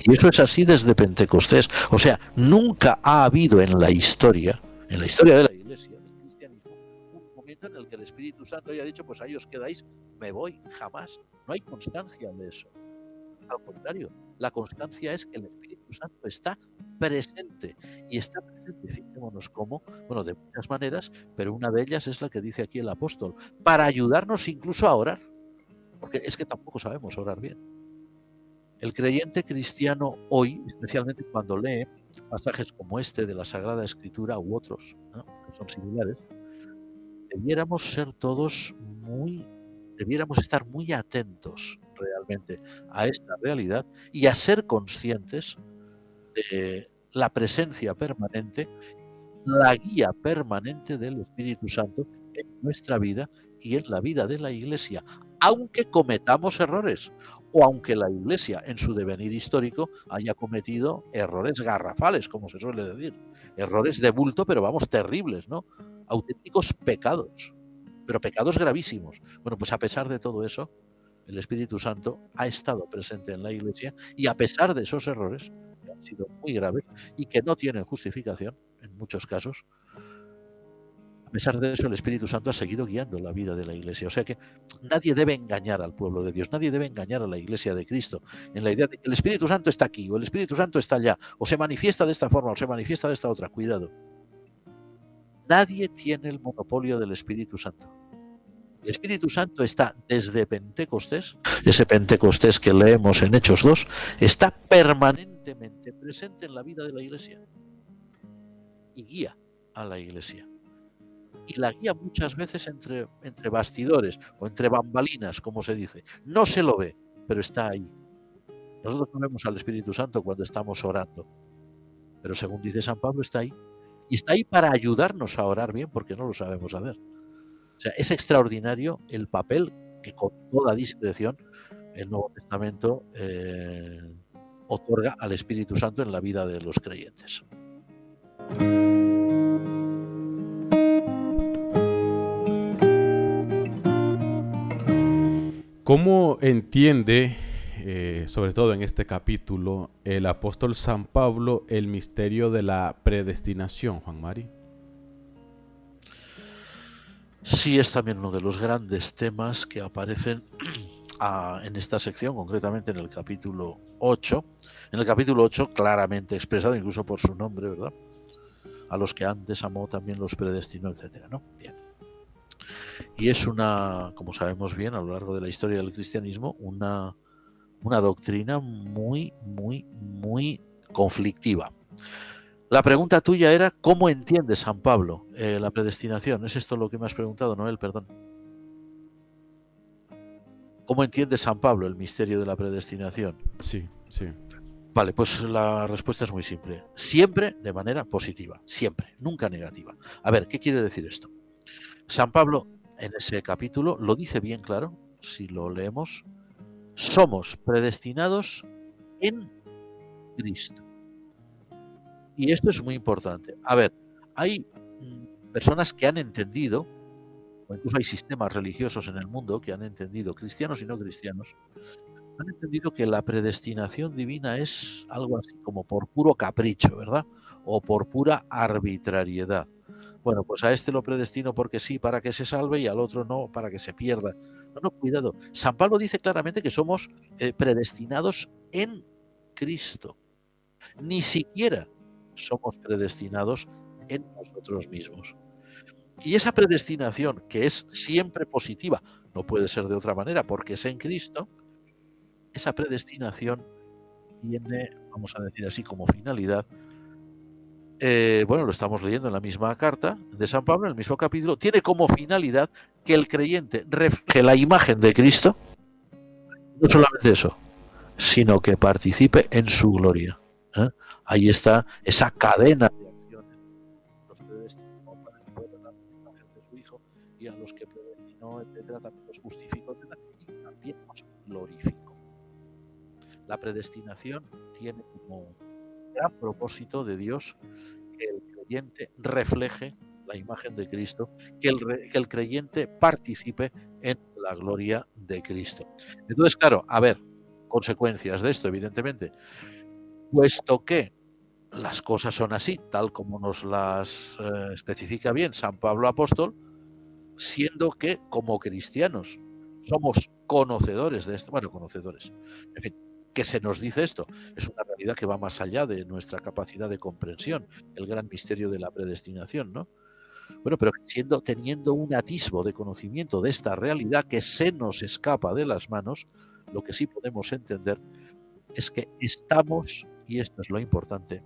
Y eso es así desde Pentecostés. O sea, nunca ha habido en la historia de la iglesia, del cristianismo, un momento en el que el Espíritu Santo haya dicho, pues ahí os quedáis, me voy, jamás. No hay constancia de eso. Al contrario, la constancia es que el Espíritu Santo está presente. Y está presente, fijémonos cómo, bueno, de muchas maneras, pero una de ellas es la que dice aquí el apóstol, para ayudarnos incluso a orar. Porque es que tampoco sabemos orar bien. El creyente cristiano hoy, especialmente cuando lee pasajes como este de la Sagrada Escritura u otros, ¿no?, que son similares, debiéramos estar muy atentos realmente a esta realidad y a ser conscientes de la presencia permanente, la guía permanente del Espíritu Santo en nuestra vida y en la vida de la Iglesia, aunque cometamos errores o aunque la Iglesia en su devenir histórico haya cometido errores garrafales, como se suele decir, errores de bulto, pero vamos, terribles, ¿no? Auténticos pecados, pero pecados gravísimos. Bueno, pues a pesar de todo eso, el Espíritu Santo ha estado presente en la Iglesia y a pesar de esos errores, que han sido muy graves y que no tienen justificación en muchos casos, a pesar de eso el Espíritu Santo ha seguido guiando la vida de la Iglesia. O sea que nadie debe engañar al pueblo de Dios, nadie debe engañar a la Iglesia de Cristo en la idea de que el Espíritu Santo está aquí o el Espíritu Santo está allá, o se manifiesta de esta forma o se manifiesta de esta otra. Cuidado. Nadie tiene el monopolio del Espíritu Santo. El Espíritu Santo está desde Pentecostés, ese Pentecostés que leemos en Hechos 2, está permanentemente presente en la vida de la Iglesia y guía a la Iglesia. Y la guía muchas veces entre bastidores o entre bambalinas, como se dice. No se lo ve, pero está ahí. Nosotros no vemos al Espíritu Santo cuando estamos orando, pero según dice San Pablo, está ahí. Y está ahí para ayudarnos a orar bien, porque no lo sabemos hacer. O sea, es extraordinario el papel que con toda discreción el Nuevo Testamento otorga al Espíritu Santo en la vida de los creyentes. ¿Cómo entiende, sobre todo en este capítulo, el apóstol San Pablo el misterio de la predestinación, Juan Mari? Sí, es también uno de los grandes temas que aparecen en esta sección, concretamente en el capítulo 8. En el capítulo 8, claramente expresado, incluso por su nombre, ¿verdad? A los que antes amó también los predestinó, etcétera, ¿no? Bien. Y es como sabemos bien, a lo largo de la historia del cristianismo, una doctrina muy, muy, muy conflictiva. La pregunta tuya era, ¿cómo entiende San Pablo la predestinación? ¿Es esto lo que me has preguntado, Noel? Perdón. ¿Cómo entiende San Pablo el misterio de la predestinación? Sí, sí. Vale, pues la respuesta es muy simple. Siempre de manera positiva, siempre, nunca negativa. A ver, ¿qué quiere decir esto? San Pablo, en ese capítulo, lo dice bien claro, si lo leemos: somos predestinados en Cristo. Y esto es muy importante. A ver, hay personas que han entendido, o incluso hay sistemas religiosos en el mundo que han entendido, cristianos y no cristianos, han entendido que la predestinación divina es algo así como por puro capricho, ¿verdad? O por pura arbitrariedad. Bueno, pues a este lo predestino porque sí, para que se salve, y al otro no, para que se pierda. No, no, cuidado. San Pablo dice claramente que somos predestinados en Cristo. Ni siquiera somos predestinados en nosotros mismos. Y esa predestinación, que es siempre positiva, no puede ser de otra manera porque es en Cristo, esa predestinación tiene, vamos a decir así, como finalidad, bueno, lo estamos leyendo en la misma carta de San Pablo, en el mismo capítulo, tiene como finalidad que el creyente refleje la imagen de Cristo, no solamente eso, sino que participe en su gloria. Ahí está esa cadena de acciones. Los predestinó para que fueran la imagen de su Hijo, y a los que predestinó, etcétera, también los justificó, etcétera, y también los glorificó. La predestinación tiene como gran propósito de Dios que el creyente refleje la imagen de Cristo, que el creyente participe en la gloria de Cristo. Entonces, claro, a ver, consecuencias de esto, evidentemente, puesto que las cosas son así, tal como nos las especifica bien San Pablo Apóstol, siendo que como cristianos somos conocedores de esto, bueno, conocedores, en fin, que se nos dice esto, es una realidad que va más allá de nuestra capacidad de comprensión, el gran misterio de la predestinación, ¿no? Bueno, pero teniendo un atisbo de conocimiento de esta realidad que se nos escapa de las manos, lo que sí podemos entender es que estamos, y esto es lo importante,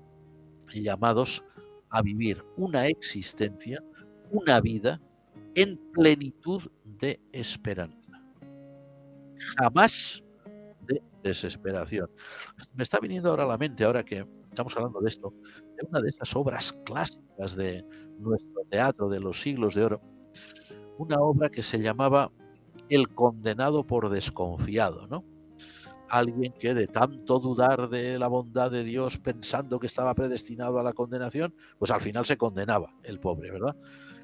llamados a vivir una existencia, una vida en plenitud de esperanza. Jamás de desesperación. Me está viniendo ahora a la mente, ahora que estamos hablando de esto, de una de esas obras clásicas de nuestro teatro de los siglos de oro, una obra que se llamaba El condenado por desconfiado, ¿no? Alguien que de tanto dudar de la bondad de Dios, pensando que estaba predestinado a la condenación, pues al final se condenaba, el pobre, ¿verdad?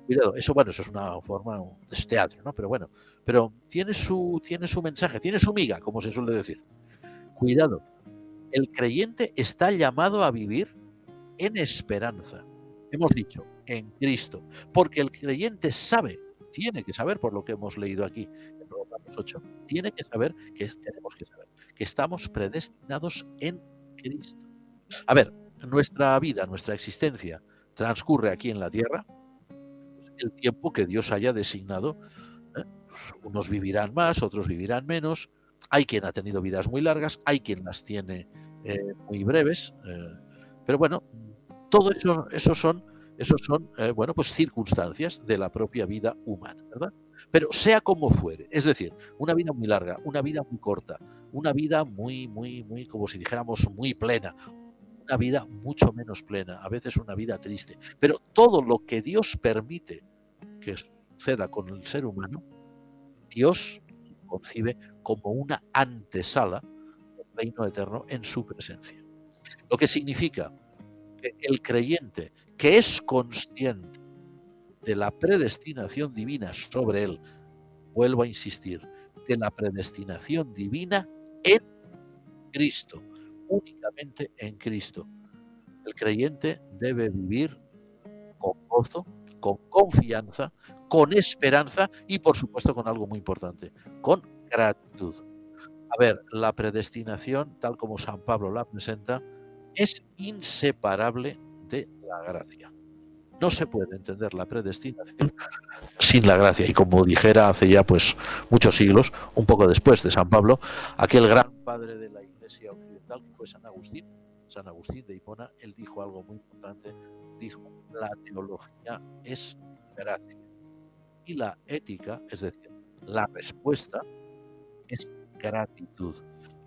Cuidado, eso, bueno, eso es una forma, es teatro, ¿no? Pero bueno, pero tiene su mensaje, tiene su miga, como se suele decir. Cuidado, el creyente está llamado a vivir en esperanza. Hemos dicho, en Cristo, porque el creyente sabe, tiene que saber, por lo que hemos leído aquí en Romanos 8, tiene que saber, tenemos que saber, que estamos predestinados en Cristo. A ver, nuestra vida, nuestra existencia transcurre aquí en la tierra el tiempo que Dios haya designado. Pues unos vivirán más, otros vivirán menos. Hay quien ha tenido vidas muy largas, hay quien las tiene muy breves. Pero bueno, todo eso son bueno, pues circunstancias de la propia vida humana, ¿verdad? Pero sea como fuere, es decir, una vida muy larga, una vida muy corta, una vida muy, como si dijéramos, muy plena, una vida mucho menos plena, a veces una vida triste. Pero todo lo que Dios permite que suceda con el ser humano, Dios concibe como una antesala del reino eterno en su presencia. Lo que significa que el creyente que es consciente de la predestinación divina sobre él, vuelvo a insistir, de la predestinación divina en Cristo, únicamente en Cristo. El creyente debe vivir con gozo, con confianza, con esperanza y, por supuesto, con algo muy importante, con gratitud. A ver, la predestinación, tal como San Pablo la presenta, es inseparable de la gracia. No se puede entender la predestinación sin la gracia. Y como dijera hace ya pues muchos siglos, un poco después de San Pablo, aquel gran padre de la Iglesia occidental que fue San Agustín de Hipona, él dijo algo muy importante, dijo: la teología es gracia y la ética, es decir, la respuesta, es gratitud.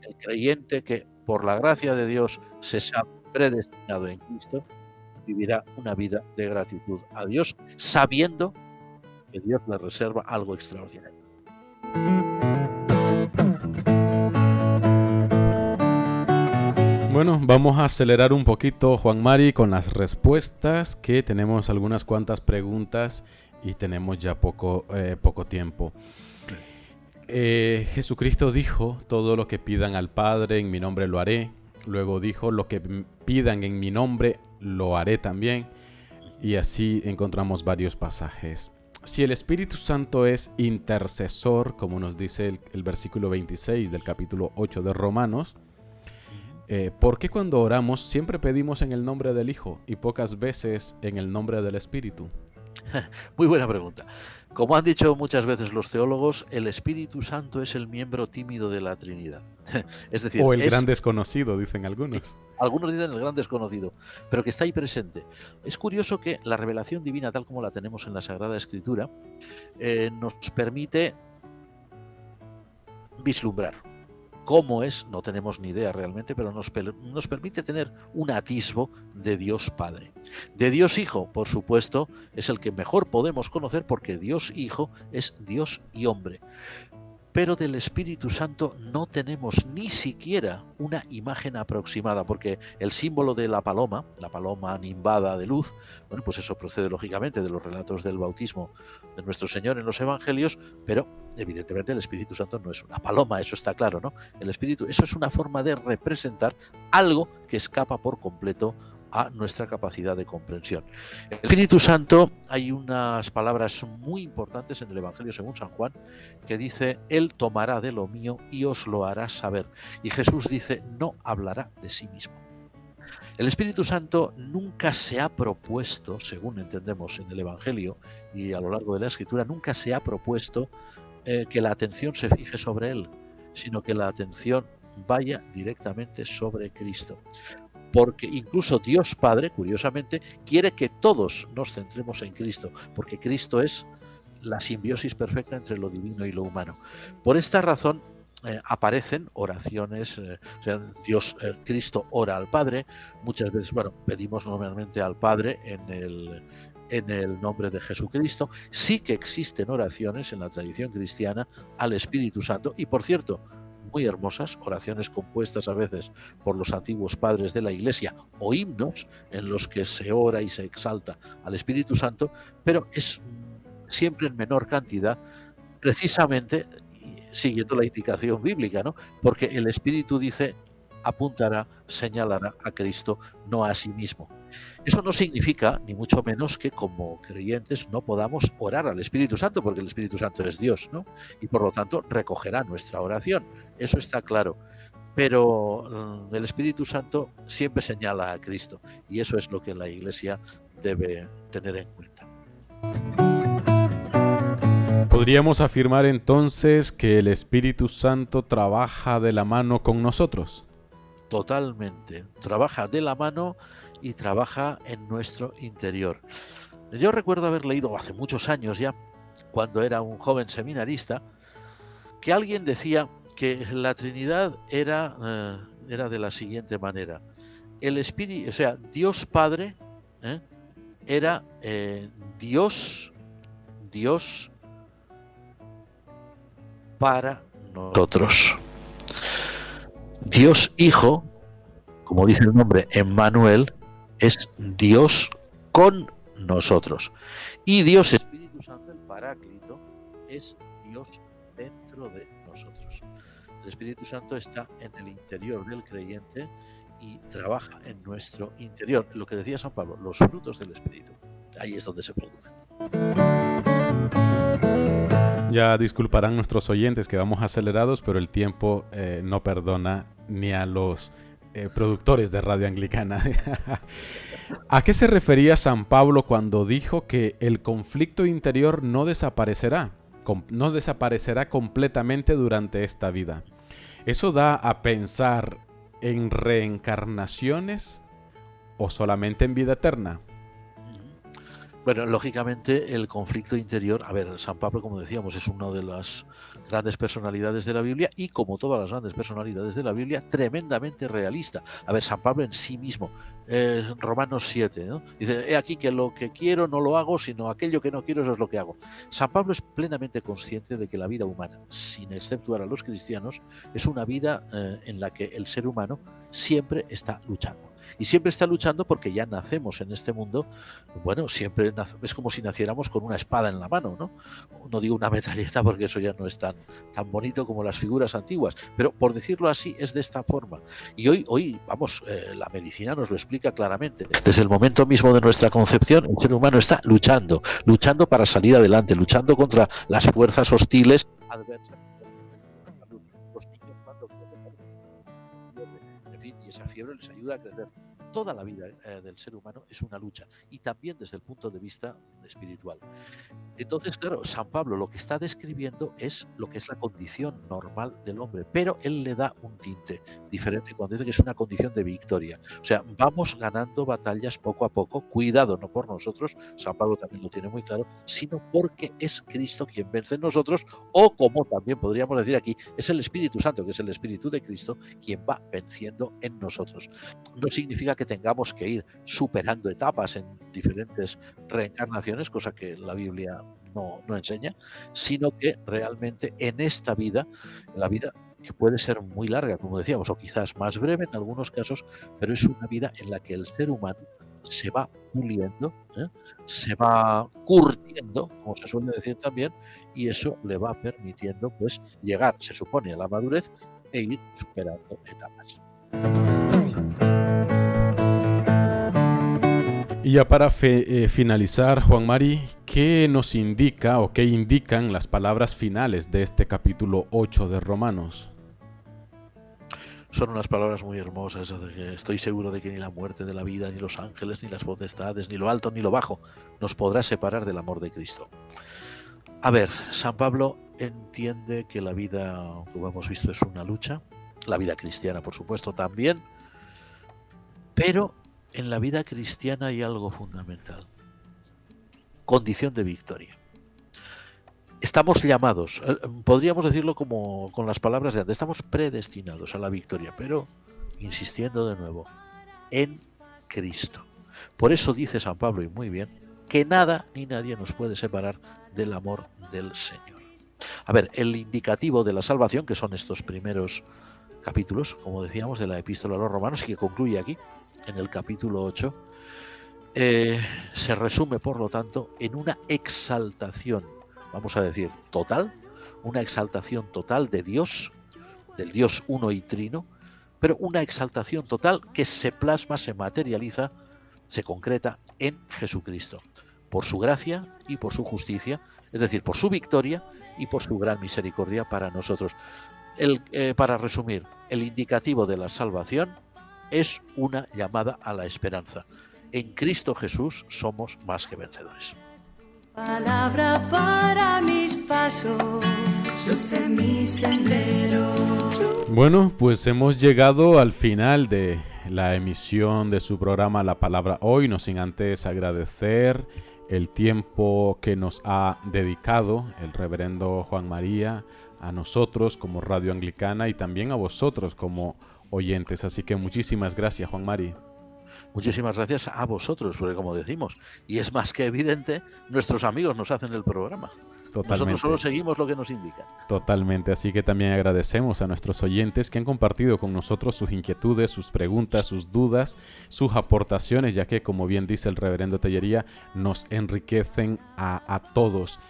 El creyente que por la gracia de Dios se sabe predestinado en Cristo vivirá una vida de gratitud a Dios, sabiendo que Dios le reserva algo extraordinario. Bueno, vamos a acelerar un poquito, Juan Mari, con las respuestas, que tenemos algunas cuantas preguntas y tenemos ya poco tiempo. Jesucristo dijo: todo lo que pidan al Padre en mi nombre lo haré. Luego dijo: lo que pidan en mi nombre lo haré también. Y así encontramos varios pasajes. Si el Espíritu Santo es intercesor, como nos dice el versículo 26 del capítulo 8 de Romanos, ¿por qué cuando oramos siempre pedimos en el nombre del Hijo y pocas veces en el nombre del Espíritu? Muy buena pregunta. Como han dicho muchas veces los teólogos, el Espíritu Santo es el miembro tímido de la Trinidad. Es decir, O el gran desconocido, dicen algunos. Algunos dicen el gran desconocido, pero que está ahí presente. Es curioso que la revelación divina, tal como la tenemos en la Sagrada Escritura, nos permite vislumbrar. ¿Cómo es? No tenemos ni idea realmente, pero nos permite tener un atisbo de Dios Padre. De Dios Hijo, por supuesto, es el que mejor podemos conocer, porque Dios Hijo es Dios y hombre. Pero del Espíritu Santo no tenemos ni siquiera una imagen aproximada, porque el símbolo de la paloma nimbada de luz, bueno, pues eso procede lógicamente de los relatos del bautismo de nuestro Señor en los Evangelios, pero evidentemente el Espíritu Santo no es una paloma, eso está claro, ¿no? El Espíritu, eso es una forma de representar algo que escapa por completo a nuestra capacidad de comprensión. El Espíritu Santo, hay unas palabras muy importantes en el Evangelio según San Juan, que dice: Él tomará de lo mío y os lo hará saber. Y Jesús dice: no hablará de sí mismo. El Espíritu Santo nunca se ha propuesto, según entendemos en el Evangelio y a lo largo de la Escritura, nunca se ha propuesto que la atención se fije sobre Él, sino que la atención vaya directamente sobre Cristo. Porque incluso Dios Padre, curiosamente, quiere que todos nos centremos en Cristo, porque Cristo es la simbiosis perfecta entre lo divino y lo humano. Por esta razón aparecen oraciones, Cristo ora al Padre, muchas veces, pedimos normalmente al Padre en el nombre de Jesucristo. Sí que existen oraciones en la tradición cristiana al Espíritu Santo, y por cierto, muy hermosas, oraciones compuestas a veces por los antiguos padres de la Iglesia, o himnos en los que se ora y se exalta al Espíritu Santo, pero es siempre en menor cantidad, precisamente siguiendo la indicación bíblica, ¿no? Porque el Espíritu dice: apuntará, señalará a Cristo, no a sí mismo. Eso no significa, ni mucho menos, que como creyentes no podamos orar al Espíritu Santo, porque el Espíritu Santo es Dios, ¿no? Y por lo tanto recogerá nuestra oración. Eso está claro. Pero el Espíritu Santo siempre señala a Cristo, y eso es lo que la Iglesia debe tener en cuenta. ¿Podríamos afirmar entonces que el Espíritu Santo trabaja de la mano con nosotros? Totalmente. Trabaja de la mano y trabaja en nuestro interior. Yo recuerdo haber leído hace muchos años ya, cuando era un joven seminarista, que alguien decía que la Trinidad era de la siguiente manera. El Espíritu, o sea, Dios Padre era Dios para nosotros. Dios Hijo, como dice el nombre, Emmanuel, es Dios con nosotros. Y Dios Espíritu Santo, el Paráclito, es Dios dentro de nosotros. El Espíritu Santo está en el interior del creyente y trabaja en nuestro interior. Lo que decía San Pablo, los frutos del Espíritu. Ahí es donde se producen. Ya disculparán nuestros oyentes que vamos acelerados, pero el tiempo no perdona ni a los productores de Radio Anglicana. ¿A qué se refería San Pablo cuando dijo que el conflicto interior no desaparecerá completamente durante esta vida? ¿Eso da a pensar en reencarnaciones o solamente en vida eterna? Bueno, lógicamente el conflicto interior, San Pablo, como decíamos, es uno de los grandes personalidades de la Biblia y, como todas las grandes personalidades de la Biblia, tremendamente realista. A ver, San Pablo en sí mismo, Romanos 7, ¿no? Dice, he aquí que lo que quiero no lo hago, sino aquello que no quiero, eso es lo que hago. San Pablo es plenamente consciente de que la vida humana, sin exceptuar a los cristianos, es una vida en la que el ser humano siempre está luchando. Y siempre está luchando porque ya nacemos en este mundo, bueno, siempre es como si naciéramos con una espada en la mano, ¿no? No digo una metralleta porque eso ya no es tan bonito como las figuras antiguas, pero por decirlo así es de esta forma. Y hoy vamos, la medicina nos lo explica claramente. Desde el momento mismo de nuestra concepción, el ser humano está luchando para salir adelante, luchando contra las fuerzas hostiles adversas. Los niños cuando en fin, y esa fiebre les ayuda a crecer. Toda la vida del ser humano es una lucha, y también desde el punto de vista espiritual. Entonces, claro, San Pablo lo que está describiendo es lo que es la condición normal del hombre, pero él le da un tinte diferente cuando dice que es una condición de victoria. O sea, vamos ganando batallas poco a poco, cuidado, no por nosotros, San Pablo también lo tiene muy claro, sino porque es Cristo quien vence en nosotros, o como también podríamos decir aquí, es el Espíritu Santo, que es el Espíritu de Cristo, quien va venciendo en nosotros. No significa que tengamos que ir superando etapas en diferentes reencarnaciones, cosa que la Biblia no enseña, sino que realmente en esta vida, la vida que puede ser muy larga, como decíamos, o quizás más breve en algunos casos, pero es una vida en la que el ser humano se va puliendo, se va curtiendo, como se suele decir también, y eso le va permitiendo pues llegar, se supone, a la madurez e ir superando etapas. Y ya para finalizar, Juan Mari, ¿qué nos indica o qué indican las palabras finales de este capítulo 8 de Romanos? Son unas palabras muy hermosas, de que estoy seguro de que ni la muerte de la vida, ni los ángeles, ni las potestades, ni lo alto, ni lo bajo, nos podrá separar del amor de Cristo. A ver, San Pablo entiende que la vida, como hemos visto, es una lucha, la vida cristiana, por supuesto, también, pero en la vida cristiana hay algo fundamental: condición de victoria. Estamos llamados, podríamos decirlo como con las palabras de antes, estamos predestinados a la victoria, pero, insistiendo de nuevo, en Cristo. Por eso dice San Pablo, y muy bien, que nada ni nadie nos puede separar del amor del Señor. A ver, el indicativo de la salvación, que son estos primeros capítulos, como decíamos, de la Epístola a los Romanos, que concluye aquí, en el capítulo 8, se resume, por lo tanto, en una exaltación, vamos a decir, total, una exaltación total de Dios, del Dios uno y trino, pero una exaltación total que se plasma, se materializa, se concreta en Jesucristo, por su gracia y por su justicia, es decir, por su victoria y por su gran misericordia para nosotros. Para resumir, el indicativo de la salvación es una llamada a la esperanza. En Cristo Jesús somos más que vencedores. Palabra para mis pasos, luz en mi sendero. Bueno, pues hemos llegado al final de la emisión de su programa La Palabra Hoy, no sin antes agradecer el tiempo que nos ha dedicado el reverendo Juan María, a nosotros como Radio Anglicana y también a vosotros como oyentes. Así que muchísimas gracias, Juan Mari. Muchísimas gracias a vosotros, porque como decimos, y es más que evidente, nuestros amigos nos hacen el programa. Totalmente. Nosotros solo seguimos lo que nos indican. Totalmente, así que también agradecemos a nuestros oyentes que han compartido con nosotros sus inquietudes, sus preguntas, sus dudas, sus aportaciones, ya que, como bien dice el reverendo Tellería, nos enriquecen a todos.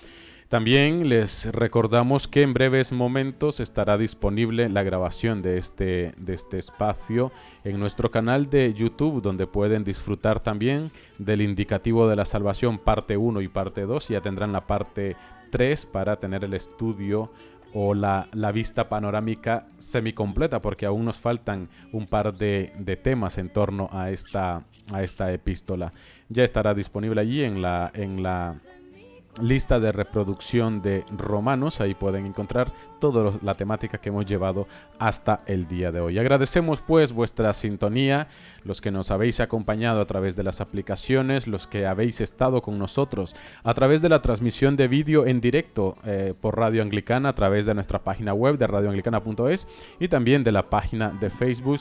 También les recordamos que en breves momentos estará disponible la grabación de este espacio en nuestro canal de YouTube, donde pueden disfrutar también del indicativo de la salvación parte 1 y parte 2. Ya tendrán la parte 3 para tener el estudio o la vista panorámica semicompleta, porque aún nos faltan un par de temas en torno a esta epístola. Ya estará disponible allí en la lista de reproducción de Romanos. Ahí pueden encontrar toda la temática que hemos llevado hasta el día de hoy. Agradecemos pues vuestra sintonía, los que nos habéis acompañado a través de las aplicaciones, los que habéis estado con nosotros a través de la transmisión de vídeo en directo por Radio Anglicana, a través de nuestra página web de radioanglicana.es y también de la página de Facebook.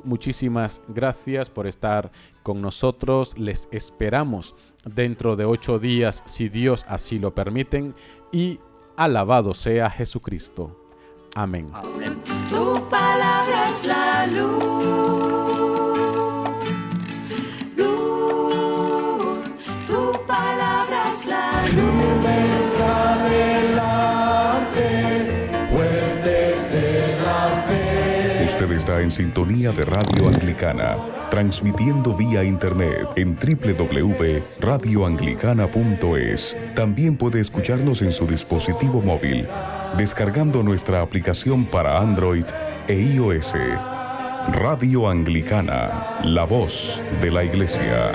Muchísimas gracias por estar con nosotros. Les esperamos dentro de 8 días, si Dios así lo permite, y alabado sea Jesucristo. Amén. Amén. Tu palabra es la luz, tu palabra es la luz. Usted está en sintonía de Radio Anglicana, transmitiendo vía internet en www.radioanglicana.es. También puede escucharnos en su dispositivo móvil, descargando nuestra aplicación para Android e iOS. Radio Anglicana, la voz de la Iglesia.